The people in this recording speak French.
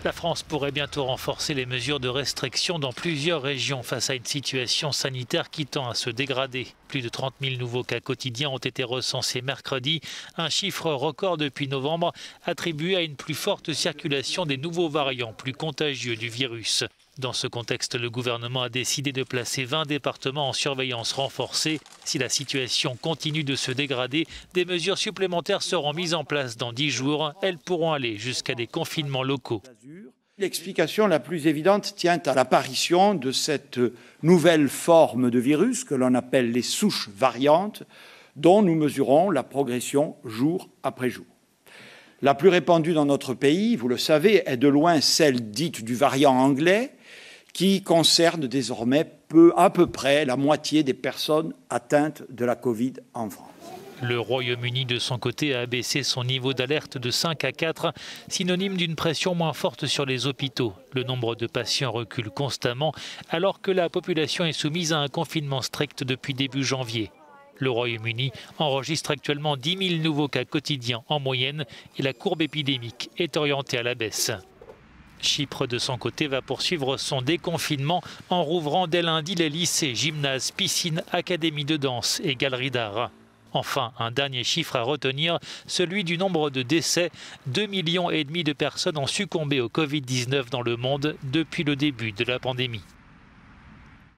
La France pourrait bientôt renforcer les mesures de restriction dans plusieurs régions face à une situation sanitaire qui tend à se dégrader. Plus de 30 000 nouveaux cas quotidiens ont été recensés mercredi, un chiffre record depuis novembre attribué à une plus forte circulation des nouveaux variants plus contagieux du virus. Dans ce contexte, le gouvernement a décidé de placer 20 départements en surveillance renforcée. Si la situation continue de se dégrader, des mesures supplémentaires seront mises en place dans 10 jours. Elles pourront aller jusqu'à des confinements locaux. L'explication la plus évidente tient à l'apparition de cette nouvelle forme de virus que l'on appelle les souches variantes, dont nous mesurons la progression jour après jour. La plus répandue dans notre pays, vous le savez, est de loin celle dite du variant anglais, qui concerne désormais à peu près la moitié des personnes atteintes de la Covid en France. Le Royaume-Uni, de son côté, a abaissé son niveau d'alerte de 5 à 4, synonyme d'une pression moins forte sur les hôpitaux. Le nombre de patients recule constamment, alors que la population est soumise à un confinement strict depuis début janvier. Le Royaume-Uni enregistre actuellement 10 000 nouveaux cas quotidiens en moyenne et la courbe épidémique est orientée à la baisse. Chypre, de son côté, va poursuivre son déconfinement en rouvrant dès lundi les lycées, gymnases, piscines, académies de danse et galeries d'art. Enfin, un dernier chiffre à retenir, celui du nombre de décès. 2,5 millions de personnes ont succombé au Covid-19 dans le monde depuis le début de la pandémie.